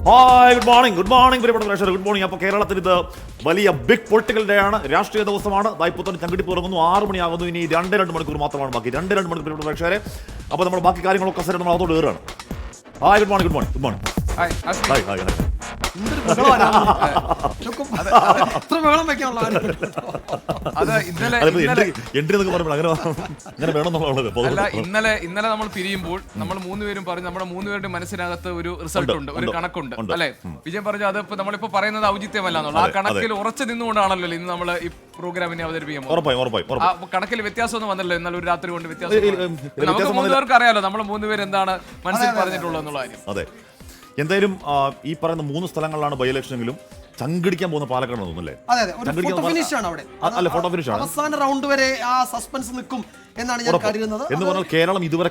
Hi good morning പ്രിയപ്പെട്ട പ്രേക്ഷകർ, good morning. അപ്പോൾ കേരളത്തിൽ ഇത് വലിയ ബിഗ് പൊളിറ്റിക്കൽ ഡേ ആണ്, രാഷ്ട്രീയ ദിവസമാണ്. ദായിപ്പുത്തൻ ചങ്കിടിപ്പ് ഇറങ്ങുന്നു, 6 മണിയാകുന്നു. ഇനി 2 മണിക്കൂർ മാത്രമാണ് ബാക്കി, 2 മണിക്കൂർ പ്രിയപ്പെട്ട പ്രേക്ഷകരെ. അപ്പോൾ നമ്മൾ ബാക്കി കാര്യങ്ങളൊക്കെ സ്ഥലം നമ്മൾ അതോട് കയറുകയാണ്. Hi good morning. Hi hi hi. ഇന്നലെ നമ്മൾ പിരിയുമ്പോൾ നമ്മൾ 3 പേരും പറഞ്ഞു നമ്മുടെ 3 പേരുടെ മനസ്സിനകത്ത് ഒരു റിസൾട്ട് ഉണ്ട്, ഒരു കണക്കുണ്ട് അല്ലെ? വിജയൻ പറഞ്ഞു അത് നമ്മളിപ്പോ പറയുന്നത് ഔചിത്യമല്ല എന്നുള്ള ആ കണക്കിൽ ഉറച്ചു നിന്നുകൊണ്ടാണല്ലോ ഇന്ന് നമ്മൾ ഈ പ്രോഗ്രാമിനെ അവതരിപ്പിക്കുമ്പോൾ. കണക്കിൽ വ്യത്യാസമൊന്നും വന്നല്ലോ, എന്നാൽ ഒരു രാത്രി കൊണ്ട് വ്യത്യാസം. നമുക്ക് 3 പേർക്ക് അറിയാലോ നമ്മൾ 3 പേര് എന്താണ് മനസ്സിൽ പറഞ്ഞിട്ടുള്ളത് എന്നുള്ള കാര്യം. അതെ, എന്തായാലും ഈ പറയുന്ന 3 സ്ഥലങ്ങളിലാണ് ബൈ ഇലക്ഷനെങ്കിലും ചങ്കിടിക്കാൻ പോകുന്ന പാലക്കാട് തോന്നുന്നല്ലേ? ഫോട്ടോ ഫിനിഷ് ആണ്. അവസാന റൗണ്ട് വരെ ആ സസ്പെൻസ് നിൽക്കും എന്നാണ് ഞാൻ കരുതുന്നത്. എന്ന് പറഞ്ഞാൽ കേരളം ഇതുവരെ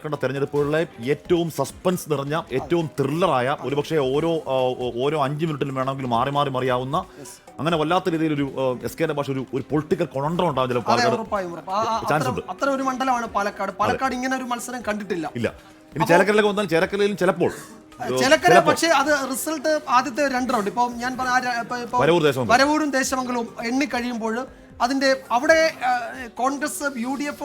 കണ്ട തെരഞ്ഞെടുപ്പുകളിലെ ഏറ്റവും സസ്പെൻസ് നിറഞ്ഞ, ഏറ്റവും ത്രില്ലറായ, ഒരുപക്ഷെ ഓരോ 5 മിനിറ്റിലും വേണമെങ്കിലും മാറി മറിയാവുന്ന, അങ്ങനെ വല്ലാത്ത രീതിയിൽ ഒരു എസ്.കെ. ഭാഷ ഒരു പൊളിറ്റിക്കൽ കൊണണ്ടം ഉണ്ടാവും ചില പാലക്കാട്. ചാൻസ് ഉണ്ട്. അത്ര ഒരു മണ്ഡലമാണ് പാലക്കാട്. ഇങ്ങനെ ഒരു മത്സരം കണ്ടിട്ടില്ല. ഇല്ല. ഇനി ചേലക്കരയിലേക്ക് വന്നാൽ ചേലക്കരയിലും ചിലപ്പോൾ പക്ഷേ അത് റിസൾട്ട് ആദ്യത്തെ 2 റൗണ്ട് ഇപ്പൊ ഞാൻ വരവൂരും ദേശമംഗലവും എണ്ണി കഴിയുമ്പോൾ അതിന്റെ അവിടെ കോൺഗ്രസ് UDF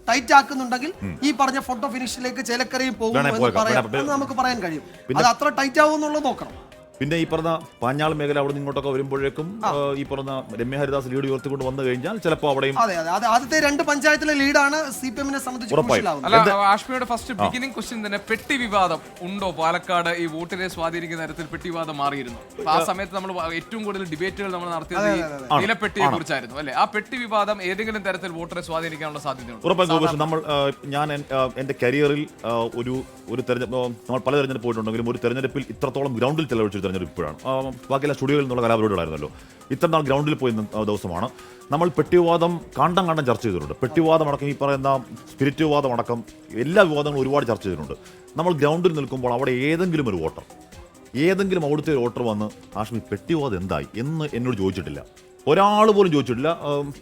ടൈറ്റ് ആക്കുന്നുണ്ടെങ്കിൽ ഈ പറഞ്ഞ ഫോട്ടോ ഫിനിഷിലേക്ക് ചേലക്കരയും പോകും എന്ന് നമുക്ക് പറയാൻ കഴിയും. അത് അത്ര ടൈറ്റ് ആവും എന്നുള്ളത് നോക്കണം. പിന്നെ ഈ പറഞ്ഞ പാഞ്ഞാൾ മേഖല അവിടെ നിന്ന് ഇങ്ങോട്ടൊക്കെ വരുമ്പോഴേക്കും ഈ പറഞ്ഞ രമ്യ ഹരിദാസ് ലീഡ് ഉയർത്തിക്കൊണ്ട് വന്നു കഴിഞ്ഞാൽ ചിലപ്പോൾ അവിടെയും ആദ്യത്തെ 2 പഞ്ചായത്തിലെ ലീഡാണ് CPM-നെ സംബന്ധിച്ച്. ആഷ്മിയുടെ ഫസ്റ്റ് ബിഗിനിങ് ക്വസ്റ്റ്യൻ തന്നെ പെട്ടി വിവാദം ഉണ്ടോ പാലക്കാട്? ഈ വോട്ടിനെ സ്വാധീനിക്കുന്ന തരത്തിൽ പെട്ടി വിവാദം മാറിയിരുന്നു. ആ സമയത്ത് നമ്മൾ ഏറ്റവും കൂടുതൽ ഡിബേറ്റുകൾ നമ്മൾ നടത്തിയത് നീലപ്പെട്ടിയെ കുറിച്ചായിരുന്നു അല്ലെ? ആ പെട്ടി വിവാദം ഏതെങ്കിലും തരത്തിൽ വോട്ടറെ സ്വാധീനിക്കാനുള്ള സാധ്യതയുണ്ട്? ഉറപ്പായും. ഞാൻ എന്റെ കരിയറിൽ ഒരു തെരഞ്ഞെടുപ്പ്, നമ്മൾ പല തെരഞ്ഞെടുപ്പ് പോയിട്ടുണ്ടെങ്കിലും ഒരു തെരഞ്ഞെടുപ്പിൽ ഇത്രത്തോളം ഗ്രൗണ്ടിൽ ചെലവഴിച്ച തെരഞ്ഞെടുപ്പ് ഇപ്പോഴാണ്. ബാക്കിയുള്ള സ്റ്റുഡിയോയിൽ നിന്നുള്ള കലാപരിപാടികളായിരുന്നല്ലോ. ഇത്ര നാൾ ഗ്രൗണ്ടിൽ പോയി ദിവസമാണ് നമ്മൾ പെട്ടിവിവാദം കണ്ടം ചർച്ച ചെയ്തിട്ടുണ്ട്. പെട്ടിവിവാദം അടക്കം, ഈ പറയുന്ന സ്പിരിറ്റ് വിവാദം അടക്കം എല്ലാ വിവാദങ്ങളും ഒരുപാട് ചർച്ച ചെയ്തിട്ടുണ്ട്. നമ്മൾ ഗ്രൗണ്ടിൽ നിൽക്കുമ്പോൾ അവിടെ ഏതെങ്കിലും അവിടുത്തെ ഒരു വോട്ടർ വന്ന് ആഷ്മി പെട്ടിവിവാദം എന്തായി എന്ന് എന്നോട് ചോദിച്ചിട്ടില്ല. ഒരാൾ പോലും ചോദിച്ചിട്ടില്ല.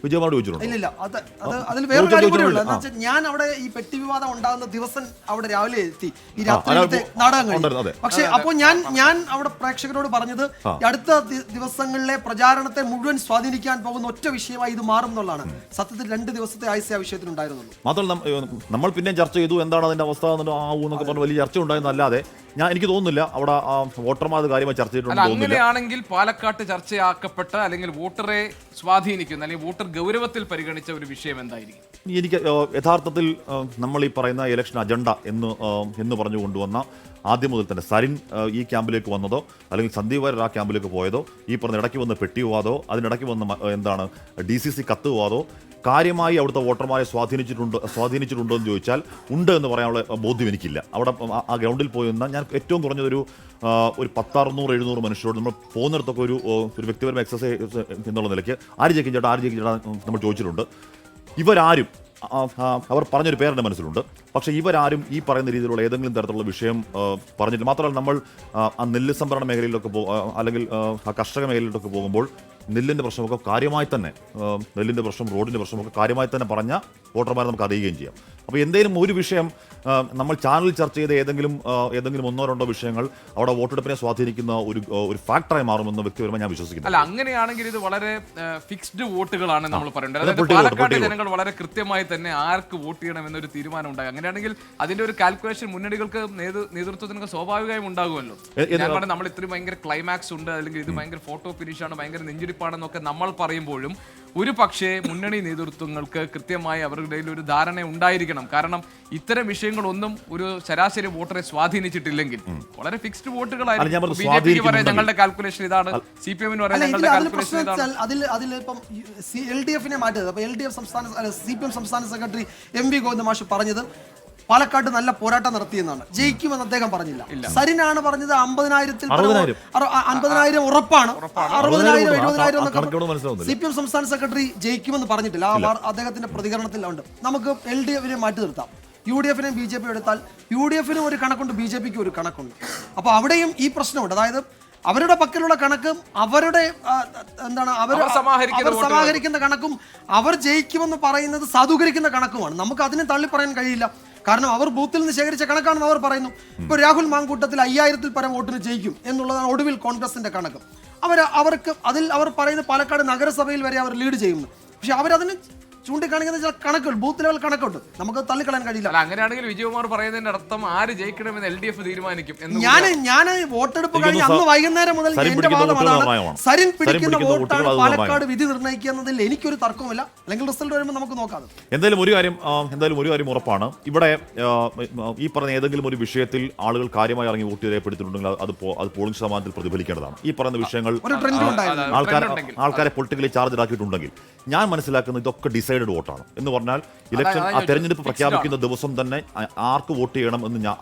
വിജയമാട് ചോദിച്ചിട്ടുണ്ട്. ഇല്ല, അതിൽ വേറൊരു കാര്യം കൂടി ഉള്ളത്, ഞാൻ അവിടെ ഈ പെട്ടി വിവാദം ഉണ്ടാകുന്ന ദിവസം അവിടെ രാവിലെ എത്തി, ഈ രാത്രിയിലത്തെ നാടകം കഴിഞ്ഞു. പക്ഷെ അപ്പോൾ ഞാൻ അവിടെ പ്രേക്ഷകരോട് പറഞ്ഞത് അടുത്ത ദിവസങ്ങളിലെ പ്രചാരണത്തെ മുഴുവൻ സ്വാധീനിക്കാൻ പോകുന്ന ഒറ്റ വിഷയമായി ഇത് മാറും എന്നുള്ളതാണ്. സത്യത്തിൽ 2 ദിവസത്തെ ആയുസ് ആ വിഷയത്തിലുണ്ടായിരുന്നുള്ളൂ. മാത്രമല്ല നമ്മൾ പിന്നെ ചർച്ച ചെയ്തു എന്താണ് അതിന്റെ അവസ്ഥ എന്നൊക്കെ പറഞ്ഞ് വലിയ ചർച്ച ഉണ്ടായിരുന്നല്ലാതെ എനിക്ക് തോന്നുന്നില്ല അവിടെ വോട്ടർമാർ കാര്യമായി ചർച്ച ചെയ്തിട്ടുണ്ട്. അങ്ങനെയാണെങ്കിൽ പാലക്കാട്ട് ചർച്ചയാക്കപ്പെട്ട അല്ലെങ്കിൽ വോട്ടറെ സ്വാധീനിക്കുന്ന അല്ലെങ്കിൽ വോട്ടർ ഗൗരവത്തിൽ പരിഗണിച്ച ഒരു വിഷയം എന്തായിരിക്കും? എനിക്ക് യഥാർത്ഥത്തിൽ നമ്മൾ ഈ പറയുന്ന ഇലക്ഷൻ അജണ്ട എന്ന് പറഞ്ഞു കൊണ്ടുവന്ന ആദ്യം മുതൽ തന്നെ സരിൻ ഈ ക്യാമ്പിലേക്ക് വന്നതോ അല്ലെങ്കിൽ സന്ദീപ് വാര്യർ ആ ക്യാമ്പിലേക്ക് പോയതോ, ഈ പറഞ്ഞ ഇടയ്ക്ക് വന്ന പെട്ടി വിവാദോ, അതിനിടയ്ക്ക് വന്ന DCC കത്ത് വിവാദോ കാര്യമായി അവിടുത്തെ വോട്ടർമാരെ സ്വാധീനിച്ചിട്ടുണ്ടോ എന്ന് ചോദിച്ചാൽ ഉണ്ട് എന്ന് പറയാനുള്ള ബോധ്യം എനിക്കില്ല. അവിടെ ആ ഗ്രൗണ്ടിൽ പോയി നിന്നാൽ ഞാൻ ഏറ്റവും കുറഞ്ഞതൊരു 600-700 മനുഷ്യരോട് നമ്മൾ പോകുന്നിടത്തൊക്കെ ഒരു വ്യക്തിപരമായ എക്സസൈസ് എന്നുള്ള നിലയ്ക്ക് ആര് ജയിക്കും ചേട്ടാ നമ്മൾ ചോദിച്ചിട്ടുണ്ട്. ഇവരാരും അവർ പറഞ്ഞൊരു പേരെൻ്റെ മനസ്സിലുണ്ട്. പക്ഷേ ഇവരാരും ഈ പറയുന്ന രീതിയിലുള്ള ഏതെങ്കിലും തരത്തിലുള്ള വിഷയം പറഞ്ഞിട്ടില്ല. മാത്രമല്ല നമ്മൾ ആ നെല്ല് സംഭരണ മേഖലയിലൊക്കെ അല്ലെങ്കിൽ ആ കർഷക മേഖലയിലൊക്കെ പോകുമ്പോൾ നെല്ലിൻ്റെ പ്രശ്നമൊക്കെ കാര്യമായി തന്നെ, നെല്ലിൻ്റെ പ്രശ്നം, റോഡിൻ്റെ പ്രശ്നമൊക്കെ കാര്യമായി തന്നെ പറഞ്ഞ വോട്ടർമാരെ നമുക്ക് അറിയുകയും ചെയ്യാം. അപ്പോൾ എന്തെങ്കിലും ഒരു വിഷയം നമ്മൾ ചാനലിൽ ചർച്ച ചെയ്ത ഏതെങ്കിലും 1-2 വിഷയങ്ങൾ അവിടെ വോട്ടെടുപ്പിനെ സ്വാധീനിക്കുന്ന ഒരു ഫാക്ടറായി മാറുമെന്ന് വ്യക്തിപരമായി ഞാൻ വിശ്വസിക്കുന്നു. അല്ല, അങ്ങനെയാണെങ്കിൽ ഇത് വളരെ ഫിക്സ്ഡ് വോട്ടുകളാണ് നമ്മൾ പറയേണ്ടത്. അതായത് പാലക്കാട് ജനങ്ങൾ വളരെ കൃത്യമായി തന്നെ ആർക്ക് വോട്ട് ചെയ്യണം എന്നൊരു തീരുമാനം ഉണ്ടാകും. അങ്ങനെയാണെങ്കിൽ അതിന്റെ ഒരു കാൽക്കുലേഷൻ മുന്നണികൾക്ക് നേതൃത്വത്തിന് സ്വാഭാവികമായും ഉണ്ടാകുമല്ലോ. നമ്മൾ ഇത്രയും ഭയങ്കര ക്ലൈമാക്സ് ഉണ്ട്, അല്ലെങ്കിൽ ഇത് ഭയങ്കര ഫോട്ടോ ഫിനിഷാണ്, ഭയങ്കര നെഞ്ചിടിപ്പാണെന്നൊക്കെ നമ്മൾ പറയുമ്പോഴും ഒരു പക്ഷേ മുന്നണി നേതൃത്വങ്ങൾക്ക് കൃത്യമായി അവരുടെ ഒരു ധാരണ ഉണ്ടായിരിക്കണം. കാരണം ഇത്തരം വിഷയങ്ങളൊന്നും ഒരു ശരാശരി വോട്ടറെ സ്വാധീനിച്ചിട്ടില്ലെങ്കിൽ വളരെ ഫിക്സ്ഡ് വോട്ടുകളായിരുന്നു. BJP പറയാം ഞങ്ങളുടെ കാൽക്കുലേഷൻ ഇതാണ്, CPM പറയാം ഞങ്ങളുടെ കാൽക്കുലേഷൻ ഇതാണ്. അതിലിപ്പം LDF-നെ മാറ്റിയത്. അപ്പോൾ CPM സംസ്ഥാന സെക്രട്ടറി MV ഗോവിന്ദ മാഷ് പറഞ്ഞത് പാലക്കാട് നല്ല പോരാട്ടം നടത്തിയെന്നാണ്. ജയിക്കുമെന്ന് അദ്ദേഹം പറഞ്ഞില്ല. സരിനാണ് പറഞ്ഞത് 50,000 ഉറപ്പാണ്, 60,000-70,000 എന്നൊക്കെ. CPM സംസ്ഥാന സെക്രട്ടറി ജയിക്കുമെന്ന് പറഞ്ഞിട്ടില്ല. അദ്ദേഹത്തിന്റെ പ്രതികരണത്തിലുണ്ട്. നമുക്ക് LDF-നെ മാറ്റി നിർത്താം. UDF-നെ BJP എടുത്താൽ UDF-നും ഒരു കണക്കുണ്ട്, BJP-ക്ക് ഒരു കണക്കുണ്ട്. അപ്പോൾ അവിടെയും ഈ പ്രശ്നമുണ്ട്. അതായത് അവരുടെ പക്കലുള്ള കണക്കും അവരുടെ അവർ സമാഹരിക്കുന്ന കണക്കും അവർ ജയിക്കുമെന്ന് പറയുന്നത് സാധൂകരിക്കുന്ന കണക്കുമാണ്. നമുക്ക് അതിനെ തള്ളി പറയാൻ കഴിയില്ല. കാരണം അവർ ബൂത്തിൽ നിന്ന് ശേഖരിച്ച കണക്കാണെന്ന് അവർ പറയുന്നു. ഇപ്പോൾ രാഹുൽ മാങ്കൂട്ടത്തിൽ 5000-ൽ പരം വോട്ടിന് ജയിക്കും എന്നുള്ളതാണ് ഒടുവിൽ കോൺഗ്രസിന്റെ കണക്ക്. അവർക്ക് അതിൽ അവർ പറയുന്ന പാലക്കാട് നഗരസഭയിൽ വരെ അവർ ലീഡ് ചെയ്യുന്നു. പക്ഷെ അവരതിന് ചൂണ്ടിക്കാണിക്കുന്ന ചില കണക്കുകൾ, ബൂത്ത് ലെവൽ കണക്കുണ്ട്, നമുക്ക് തള്ളിക്കളയാൻ കഴിയില്ല. അങ്ങനെയാണെങ്കിൽ വിജയകുമാർ പറയുന്നതിന്റെ അർത്ഥം ആര് ജയിക്കണമെന്ന് LDF തീരുമാനിക്കും. ഞാൻ വോട്ടെടുപ്പ് കഴിഞ്ഞ് അന്ന് വൈകുന്നേരം മുതൽ എന്റെ വാദം അതാണ്, സരിൻ പിടിക്കുന്ന വോട്ടാണ് പാലക്കാട് വിധി നിർണ്ണയിക്കുന്നതിൽ എനിക്കൊരു തർക്കവുമില്ല. അല്ലെങ്കിൽ റിസൾട്ട് വരുമ്പോൾ നമുക്ക് നോക്കാം. എന്തായാലും ഒരു കാര്യം ഉറപ്പാണ്, ഇവിടെ ഈ പറഞ്ഞ ഏതെങ്കിലും ഒരു വിഷയത്തിൽ ആളുകൾ കാര്യമായി ഇറങ്ങി വോട്ട് രേഖപ്പെടുത്തിയിട്ടുണ്ടെങ്കിൽ അത് പോളിംഗ് ശതമാനത്തിൽ പ്രതിഫലിക്കേണ്ടതാണ്. ഈ പറയുന്ന വിഷയങ്ങൾ ആൾക്കാരെ പൊളിറ്റിക്കലി ചാർജ് ആക്കിയിട്ടുണ്ടെങ്കിൽ ഞാൻ മനസ്സിലാക്കുന്നത് ഇതൊക്കെ ഡിസൈഡഡ് വോട്ടാണ് എന്ന് പറഞ്ഞാൽ ഇലക്ഷൻ ആ തെരഞ്ഞെടുപ്പ് പ്രഖ്യാപിക്കുന്ന ദിവസം തന്നെ ആർക്ക് വോട്ട് ചെയ്യണം എന്ന്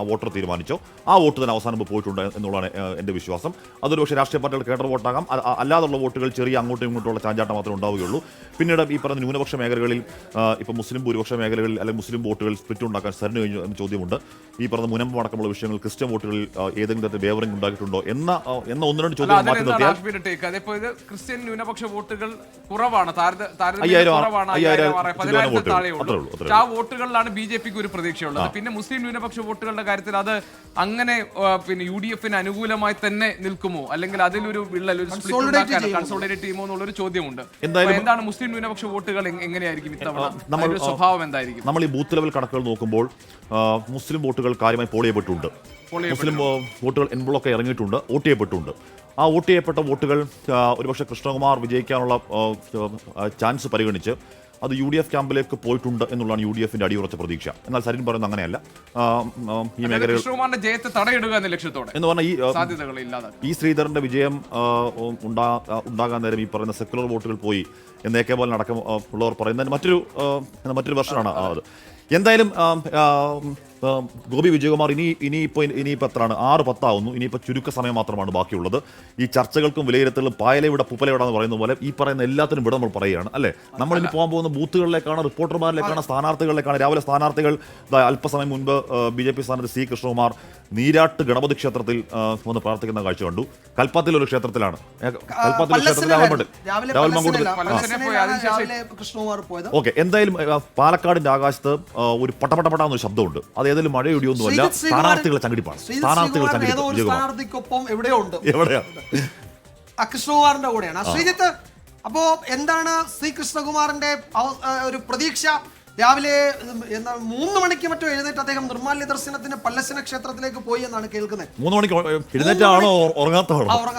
വോട്ടർ തീരുമാനിച്ചോ ആ വോട്ട് തന്നെ അവസാനം പോയിട്ടുണ്ട് എന്നുള്ളതാണ് എൻ്റെ വിശ്വാസം. അതൊരു പക്ഷേ രാഷ്ട്രീയ പാർട്ടികൾ കേഡർ വോട്ടാകാം, അല്ലാതുള്ള വോട്ടുകൾ ചെറിയ അങ്ങോട്ടും ഇങ്ങോട്ടുള്ള ചാഞ്ചാട്ടം മാത്രമേ ഉണ്ടാവുകയുള്ളൂ. പിന്നീട് ഈ പറഞ്ഞ ന്യൂനപക്ഷ മേഖലകളിൽ ഇപ്പം മുസ്ലിം ഭൂരിപക്ഷ മേഖലകളിൽ അല്ലെങ്കിൽ മുസ്ലിം വോട്ടുകൾ സ്പ്ലിറ്റ് ഉണ്ടാക്കാൻ സരിന് കഴിഞ്ഞു എന്ന ചോദ്യമുണ്ട്. ഈ പറഞ്ഞ മുനമ്പം അടക്കമുള്ള വിഷയങ്ങൾ ക്രിസ്ത്യൻ വോട്ടുകളിൽ ഏതെങ്കിലും തരത്തിൽ വേവറിംഗ് ഉണ്ടാക്കിയിട്ടുണ്ടോ എന്ന ഒന്ന് രണ്ട് ചോദ്യങ്ങൾ മാറ്റി നിർത്തിയാൽ ക്രിസ്ത്യൻ ന്യൂനപക്ഷ വോട്ടുകൾ കുറവാണ്, 5000 ആ വോട്ടുകളിലാണ് BJPക്ക് ഒരു പ്രതീക്ഷയുള്ളത്. പിന്നെ മുസ്ലിം ന്യൂനപക്ഷ വോട്ടുകളുടെ കാര്യത്തിൽ അത് അങ്ങനെ പിന്നെ UDFന് അനുകൂലമായി തന്നെ നിൽക്കുമോ, അല്ലെങ്കിൽ അതിലൊരു വിള്ളൽ കൺസോളിഡേറ്റ് ചെയ്യുമോ എന്നുള്ളൊരു ചോദ്യമുണ്ട്. എന്താണ് മുസ്ലിം ന്യൂനപക്ഷ വോട്ടുകൾ എങ്ങനെയായിരിക്കും ഇത്തവണ, സ്വഭാവം എന്തായിരിക്കും? നമ്മൾ ഈ ബൂത്ത് ലെവൽ കണക്കുകൾ നോക്കുമ്പോൾ മുസ്ലിം വോട്ടുകൾ കാര്യമായി പോൾ ചെയ്യപ്പെട്ടിട്ടുണ്ട്. മുസ്ലിം വോട്ടുകൾ എൻബിളൊക്കെ ഇറങ്ങിയിട്ടുണ്ട്, വോട്ട് ചെയ്യപ്പെട്ടിട്ടുണ്ട്. ആ വോട്ട് ചെയ്യപ്പെട്ട വോട്ടുകൾ ഒരുപക്ഷെ കൃഷ്ണകുമാർ വിജയിക്കാനുള്ള ചാൻസ് പരിഗണിച്ച് അത് UDF ക്യാമ്പിലേക്ക് പോയിട്ടുണ്ട് എന്നുള്ളതാണ് UDFന്റെ അടിയുറച്ച പ്രതീക്ഷ. എന്നാൽ സരിൻ പറയുന്നത് അങ്ങനെയല്ല. ഈ മേഖലകൾ എന്ന് പറഞ്ഞാൽ ഈ ശ്രീധരന്റെ വിജയം ഉണ്ടാകാൻ നേരം ഈ പറയുന്ന സെക്കുലർ വോട്ടുകൾ പോയി എന്ന് AK ബാലൻ അടക്കം ഉള്ളവർ പറയുന്നതിന് മറ്റൊരു വെർഷനാണ് അത്. എന്തായാലും ഗോപി വിജയകുമാർ ഇനിയിപ്പോൾ എത്രയാണ് 6-10 ആവുന്നു. ഇനിയിപ്പോൾ ചുരുക്ക സമയം മാത്രമാണ് ബാക്കിയുള്ളത്. ഈ ചർച്ചകൾക്കും വിലയിരുത്തലും പായലയുടെ പുപ്പലയുടെ പറയുന്ന പോലെ ഈ പറയുന്ന എല്ലാത്തിനും ഇവിടെ നമ്മൾ പറയുകയാണ് അല്ലേ. നമ്മളിനി പോകാൻ പോകുന്ന ബൂത്തുകളിലേക്കാണ്, റിപ്പോർട്ടർമാരിലേക്കാണ്, സ്ഥാനാർത്ഥികളിലേക്കാണ്. രാവിലെ സ്ഥാനാർത്ഥികൾ അല്പസമയം മുൻപ് BJP സ്ഥാനാർത്ഥി C കൃഷ്ണകുമാർ നീരാട്ട് ഗണപതി ക്ഷേത്രത്തിൽ വന്ന് പ്രാർത്ഥിക്കുന്ന കാഴ്ച കണ്ടു. കൽപ്പാത്തിലൊരു ക്ഷേത്രത്തിലാണ്, ഓക്കെ. എന്തായാലും പാലക്കാടിന്റെ ആകാശത്ത് ഒരു പട്ടപട്ടപെടാന്നൊരു ശബ്ദമുണ്ട്. അത് ഏതെങ്കിലും മഴ ഇടിയൊന്നുമല്ല, സ്ഥാനാർത്ഥികളെ ചങ്കിടിപ്പാണ്. സ്ഥാനാർത്ഥിക്കൊപ്പം എവിടെയുണ്ട്, കൃഷ്ണകുമാറിന്റെ കൂടെയാണ് ശ്രീജിത്ത്. അപ്പോ എന്താണ് C കൃഷ്ണകുമാറിന്റെ ഒരു പ്രതീക്ഷ? രാവിലെ 3 മണിക്ക് മറ്റോ എഴുന്നേറ്റ് അദ്ദേഹം നിർമ്മാല്യ ദർശനത്തിന് പല്ലശ്ശന ക്ഷേത്രത്തിലേക്ക് പോയി എന്നാണ് കേൾക്കുന്നത്. 3 മണിക്ക് എഴുന്നേറ്റാണോ കൃഷ്ണകുമാറിന് ഉറങ്ങാൻ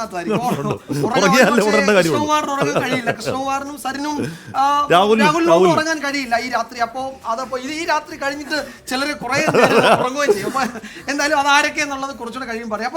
കഴിയില്ല, കൃഷ്ണകുമാറിനും സരിനും രാഹുലിനും ഉറങ്ങാൻ കഴിയില്ല ഈ രാത്രി. അതപ്പോ ഈ രാത്രി കഴിഞ്ഞിട്ട് ചിലര് കുറെ ഉറങ്ങുകയും ചെയ്യും. എന്തായാലും അതാരൊക്കെ എന്നുള്ളത് കുറച്ചുകൂടെ കഴിയും പറയാം.